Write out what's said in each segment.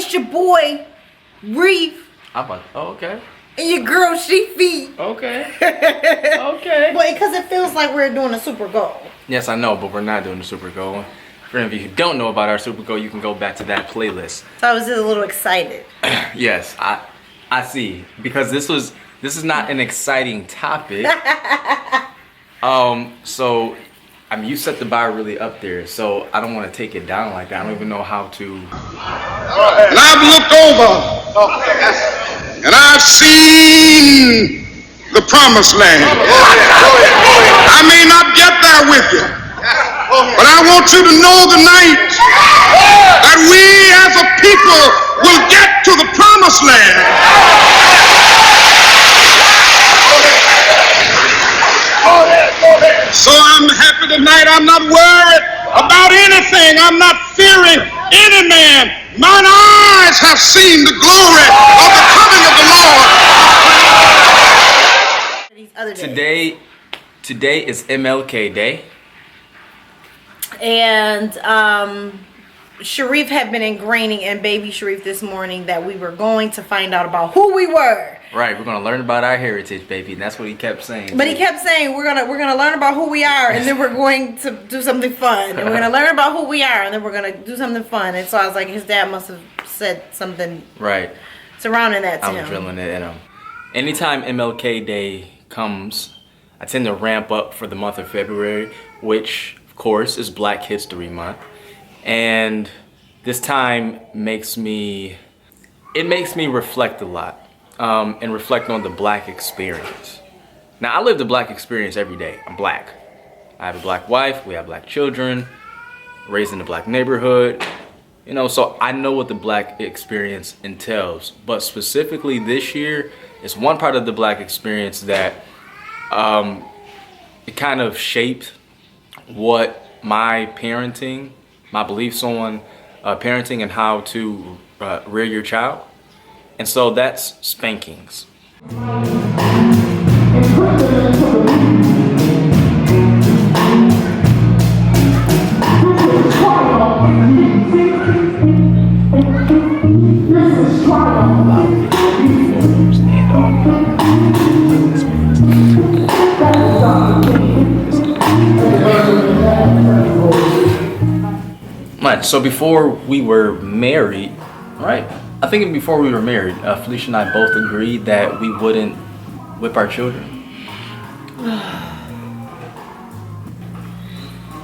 it's your boy, Reef. Okay. And your girl, She Feet. Okay. Okay. But because it feels like we're doing a super goal. Yes, I know, but we're not doing the super goal. For any of you who don't know about our super goal, you can go back to that playlist. So I was just a little excited. Yes, I see. Because this is not an exciting topic. So I mean, you set the bar really up there, so I don't want to take it down like that. I don't even know how to. And I've looked over, and I've seen the promised land. I may not get there with you, but I want you to know tonight that we as a people will get to the promised land. So I'm happy tonight. I'm not worried about anything. I'm not fearing any man. Mine eyes have seen the glory of the coming of the Lord. Today is MLK Day. And Sharif had been ingraining in baby Sharif this morning that we were going to find out about who we were. Right, we're gonna learn about our heritage, baby, and that's what he kept saying. But he kept saying we're gonna learn about who we are, and then we're going to do something fun. And we're gonna learn about who we are, and then we're gonna do something fun. And so I was like, his dad must have said something right surrounding that to him. I'm drilling it in him. Anytime MLK Day comes, I tend to ramp up for the month of February, which of course is Black History Month, and this time makes me reflect a lot. And reflect on the black experience. Now, I live the black experience every day. I'm black. I have a black wife. We have black children. Raised in a black neighborhood. You know, so I know what the black experience entails. But specifically this year, it's one part of the black experience that it kind of shaped what my parenting, my beliefs on parenting and how to rear your child. And so that's spankings. Right, so before we were married, right? I think before we were married, Felicia and I both agreed that we wouldn't whip our children.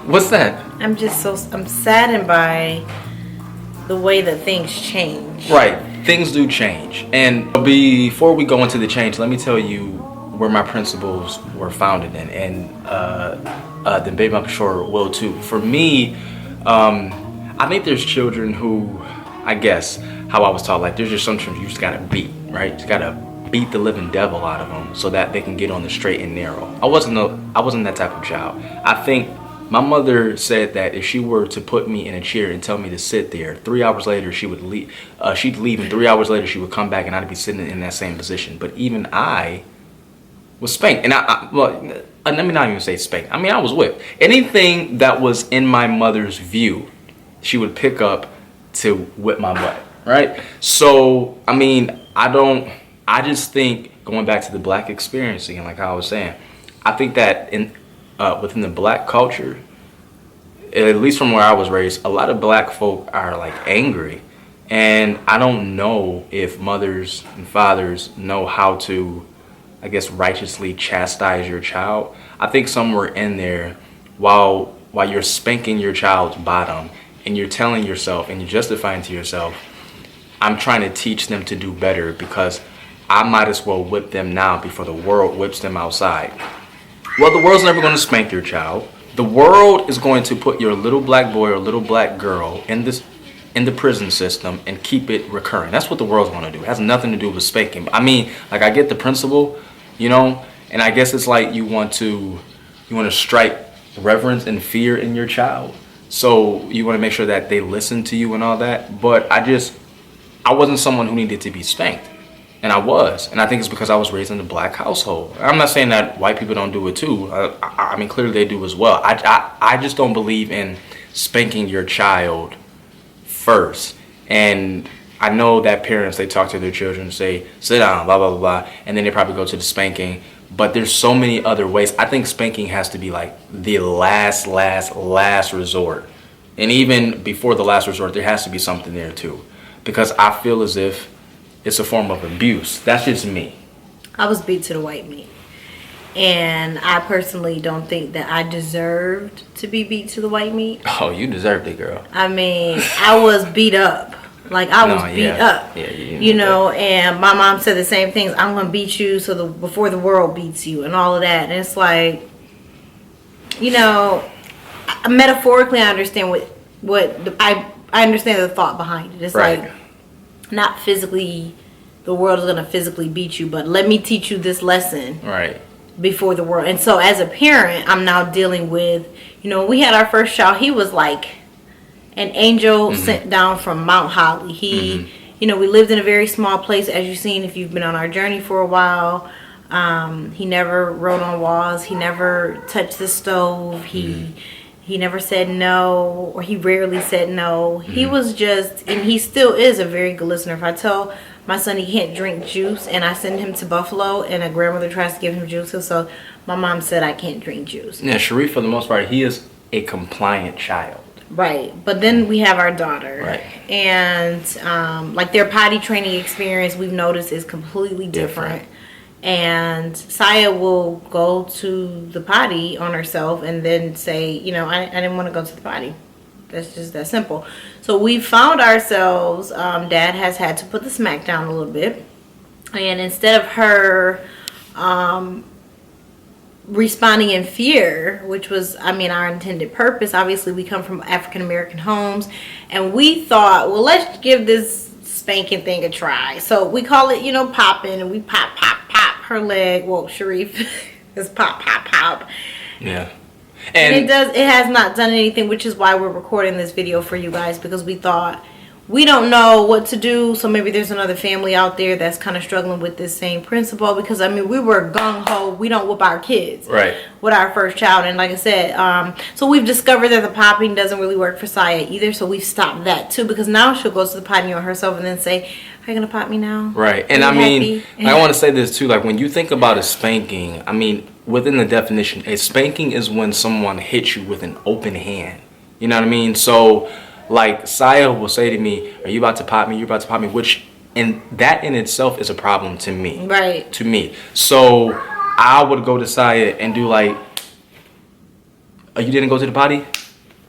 What's that? I'm saddened by the way that things change. Right, things do change. And before we go into the change, let me tell you where my principles were founded in, and then baby I'm sure will too. For me, I think there's children who, I guess, how I was taught, like there's just some children you just gotta beat, right? You just gotta beat the living devil out of them so that they can get on the straight and narrow. I wasn't that type of child. I think my mother said that if she were to put me in a chair and tell me to sit there, 3 hours later she would leave. She'd leave, and 3 hours later she would come back, and I'd be sitting in that same position. But even I was spanked, and let me not even say spanked. I mean, I was whipped. Anything that was in my mother's view, she would pick up to whip my butt. Right? So, I mean, I just think, going back to the black experience again, like how I was saying, I think that within the black culture, at least from where I was raised, a lot of black folk are like angry. And I don't know if mothers and fathers know how to, I guess, righteously chastise your child. I think somewhere in there, while you're spanking your child's bottom, and you're telling yourself and you're justifying to yourself, I'm trying to teach them to do better because I might as well whip them now before the world whips them outside. Well, the world's never going to spank your child. The world is going to put your little black boy or little black girl in the prison system and keep it recurring. That's what the world's going to do. It has nothing to do with spanking. I mean, like, I get the principle, you know, and I guess it's like you want to strike reverence and fear in your child. So you want to make sure that they listen to you and all that. But I wasn't someone who needed to be spanked. And I was. And I think it's because I was raised in a black household. I'm not saying that white people don't do it too. I mean, clearly they do as well. I just don't believe in spanking your child first and I know that parents, they talk to their children, say, sit down, blah, blah, blah, blah, and then they probably go to the spanking. But there's so many other ways. I think spanking has to be like the last resort. And even before the last resort, there has to be something there too. Because I feel as if it's a form of abuse. That's just me. I was beat to the white meat. And I personally don't think that I deserved to be beat to the white meat. Oh, you deserved it, girl. I mean, I was beat up. Like, I was beat up. Yeah, you know, and my mom said the same things. I'm going to beat you before the world beats you and all of that. And it's like, you know, metaphorically, I understand I understand the thought behind it. It's like, not physically, the world is going to physically beat you, but let me teach you this lesson. Right. Before the world. And so as a parent, I'm now dealing with, you know, we had our first child. He was like an angel sent down from Mount Holly. He, you know, we lived in a very small place, as you've seen if you've been on our journey for a while. He never wrote on walls. He never touched the stove. He never said no, or he rarely said no. He was just, and he still is a very good listener. If I tell my son he can't drink juice and I send him to Buffalo and a grandmother tries to give him juice, so my mom said I can't drink juice. Yeah, Sharif, for the most part, he is a compliant child. Right. But then we have our daughter. Right. And like their potty training experience, we've noticed, is completely different. And Saya will go to the potty on herself and then say, you know, I didn't want to go to the potty. That's just that simple. So we found ourselves, Dad has had to put the smack down a little bit. And instead of her responding in fear, which was, I mean, our intended purpose. Obviously, we come from African American homes, and we thought, well, let's give this spanking thing a try. So we call it, you know, popping, and we pop her leg. Well, Sharif is pop. Yeah. And it has not done anything, which is why we're recording this video for you guys, because we thought, we don't know what to do, so maybe there's another family out there that's kind of struggling with this same principle. Because I mean, we were gung-ho, we don't whoop our kids with our first child. And like I said, so we've discovered that the popping doesn't really work for Saya either, so we've stopped that too, because now she'll go to the potty on herself and then say, are you gonna pop me now? Right. And I mean, I want to say this too, like when you think about a spanking, I mean, within the definition, a spanking is when someone hits you with an open hand. You know what I mean? So like Saya will say to me, are you about to pop me? You're about to pop me, which, and that in itself is a problem to me. Right. To me. So I would go to Saya and do like, oh, you didn't go to the potty?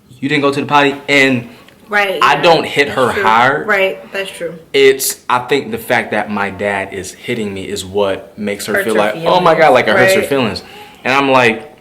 You didn't go to the potty? And right. I don't hit her hard. Right. That's true. It's, I think the fact that my dad is hitting me is what makes her Hurts feel her like, feelings. oh my God, like it hurts her feelings. And I'm like,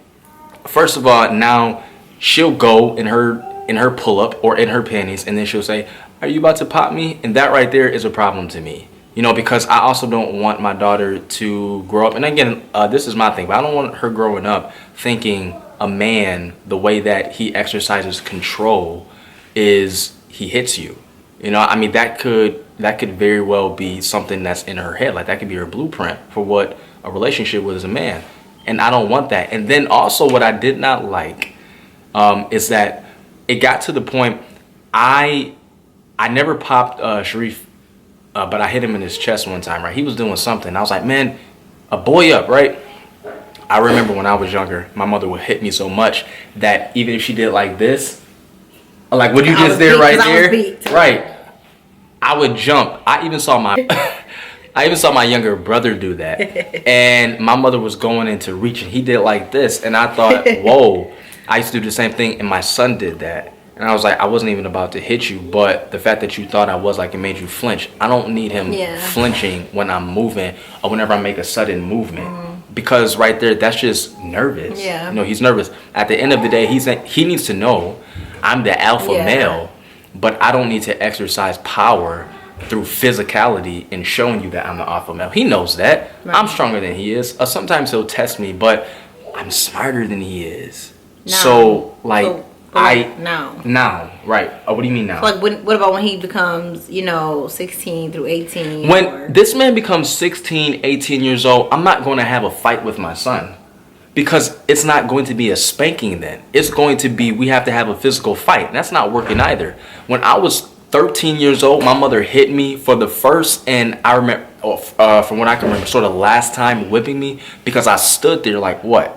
first of all, now she'll go in her pull-up or in her panties, and then she'll say, are you about to pop me? And that right there is a problem to me, you know, because I also don't want my daughter to grow up, and again, this is my thing, but I don't want her growing up thinking a man, the way that he exercises control is he hits you. You know, I mean, that could very well be something that's in her head. Like that could be her blueprint for what a relationship with as a man, and I don't want that. And then also what I did not like is that it got to the point, I never popped Sharif, but I hit him in his chest one time, right? He was doing something. I was like, man, a boy up, right? I remember when I was younger, my mother would hit me so much that even if she did like this, like what you just did right there, right? I would jump. I even saw my younger brother do that. And my mother was going in to reach and he did like this. And I thought, whoa. I used to do the same thing, and my son did that. And I was like, I wasn't even about to hit you, but the fact that you thought I was, like, it made you flinch. I don't need him flinching when I'm moving or whenever I make a sudden movement. Because right there, that's just nervous. Yeah. You know, he's nervous. At the end of the day, he needs to know I'm the alpha male, but I don't need to exercise power through physicality and showing you that I'm the alpha male. He knows that. Right. I'm stronger than he is. Sometimes he'll test me, but I'm smarter than he is. Now. So, like, now, right. What do you mean now? So, like, what about when he becomes, you know, 16 through 18? When this man becomes 16, 18 years old, I'm not going to have a fight with my son. Because it's not going to be a spanking then. It's going to be, we have to have a physical fight. And that's not working either. When I was 13 years old, my mother hit me for the first, and I remember, from what I can remember, sort of last time whipping me, because I stood there like, what?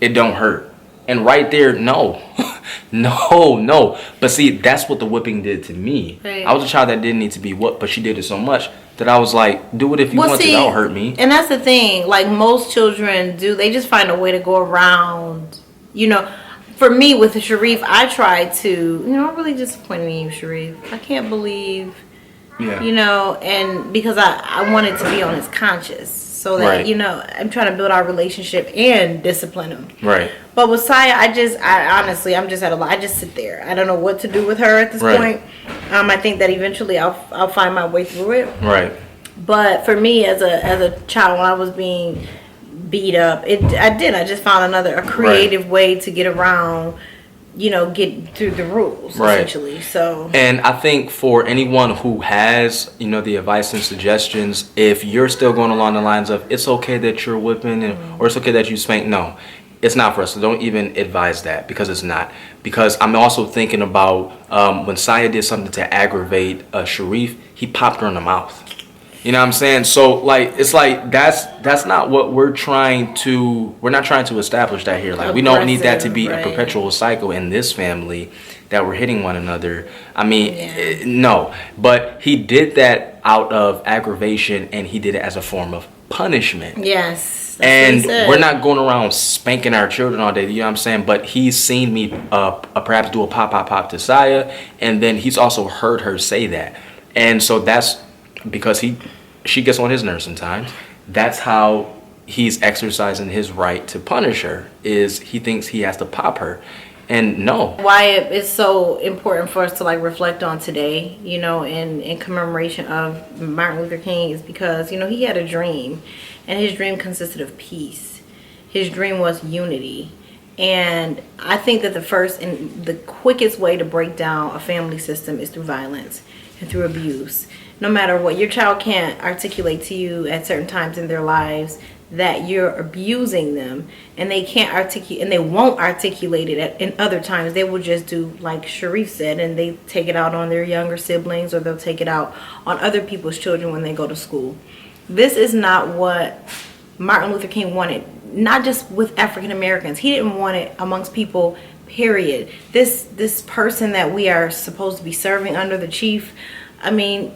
It don't hurt. And right there, no. no. But see, that's what the whipping did to me. Right. I was a child that didn't need to be whipped, but she did it so much that I was like, do it if you want to, that'll hurt me. And that's the thing, like most children do, they just find a way to go around, you know. For me, with Sharif, I tried to, you know, I'm really disappointed in you, Sharif. I can't believe, you know, and because I wanted to be on his conscience so that, you know, I'm trying to build our relationship and discipline him. Right. But with Saya, I honestly, I'm just at a lot. I just sit there. I don't know what to do with her at this point. I think that eventually I'll find my way through it. Right. But for me, as a child, when I was being beat up, I just found a creative way to get around, you know, get through the rules, essentially. So, and I think for anyone who has, you know, the advice and suggestions, if you're still going along the lines of it's okay that you're whipping or it's okay that you spank, no, it's not for us. So don't even advise that, because it's not. Because I'm also thinking about when Saya did something to aggravate Sharif, he popped her in the mouth. You know what I'm saying? So like, it's like that's not what we're not trying to establish that here. Like, we don't need that to be a perpetual cycle in this family that we're hitting one another. I mean, no. But he did that out of aggravation, and he did it as a form of punishment. Yes. And we're not going around spanking our children all day, you know what I'm saying? But he's seen me perhaps do a pop to Saya, and then he's also heard her say that. And so that's because she gets on his nerves sometimes. That's how he's exercising his right to punish her, is he thinks he has to pop her. And no. Why it's so important for us to like reflect on today, you know, in commemoration of Martin Luther King, is because, you know, he had a dream, and his dream consisted of peace. His dream was unity. And I think that the first and the quickest way to break down a family system is through violence and through abuse. No matter what, your child can't articulate to you at certain times in their lives that you're abusing them, and they can't articulate, and they won't articulate it in other times. They will just do like Sharif said, and they take it out on their younger siblings, or they'll take it out on other people's children when they go to school. This is not what Martin Luther King wanted, not just with African Americans. He didn't want it amongst people, period. This person that we are supposed to be serving under, the chief, I mean,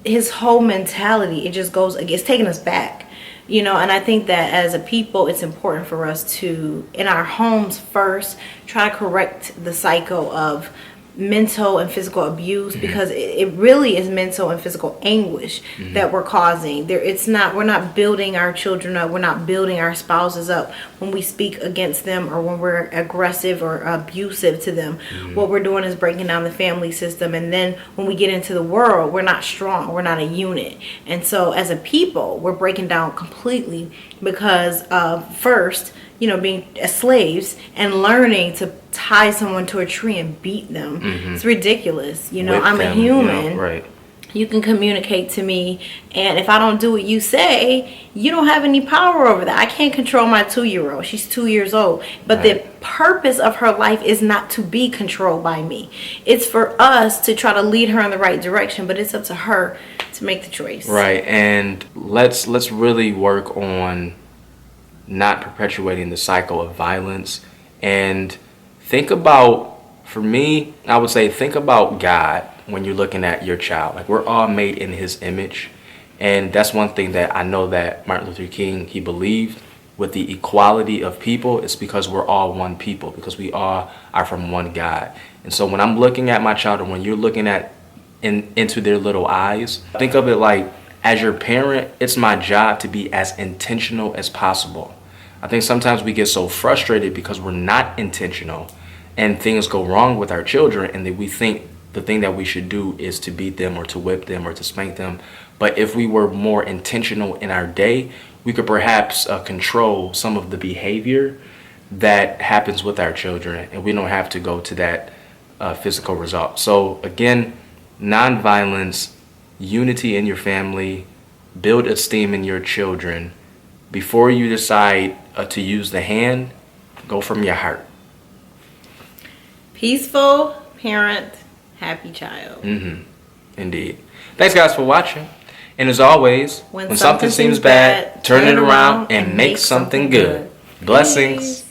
his whole mentality, it's taking us back, you know. And I think that as a people, it's important for us to, in our homes first, try to correct the cycle of mental and physical abuse, because it really is mental and physical anguish that we're causing. We're not building our children up, we're not building our spouses up when we speak against them, or when we're aggressive or abusive to them. What we're doing is breaking down the family system, and then when we get into the world, we're not strong, we're not a unit. And so as a people, we're breaking down completely because of first, you know, being as slaves and learning to tie someone to a tree and beat them. It's ridiculous. You know, I'm a human. You know, right. You can communicate to me, and if I don't do what you say, you don't have any power over that. I can't control my 2-year-old. She's 2 years old. But the purpose of her life is not to be controlled by me. It's for us to try to lead her in the right direction, but it's up to her to make the choice. Right. And let's really work on not perpetuating the cycle of violence. And think about, for me, I would say, think about God when you're looking at your child. Like, we're all made in his image. And that's one thing that I know that Martin Luther King, he believed with the equality of people. It's because we're all one people, because we all are from one God. And so when I'm looking at my child, or when you're looking at into their little eyes, think of it like, as your parent, it's my job to be as intentional as possible. I think sometimes we get so frustrated because we're not intentional, and things go wrong with our children, and that we think the thing that we should do is to beat them, or to whip them, or to spank them. But if we were more intentional in our day, we could perhaps control some of the behavior that happens with our children, and we don't have to go to that physical result. So again, nonviolence, unity in your family, build esteem in your children. Before you decide to use the hand, go from your heart. Peaceful parent, happy child. Indeed. Thanks, guys, for watching. And as always, when something seems bad, turn it around and make something good. Blessings.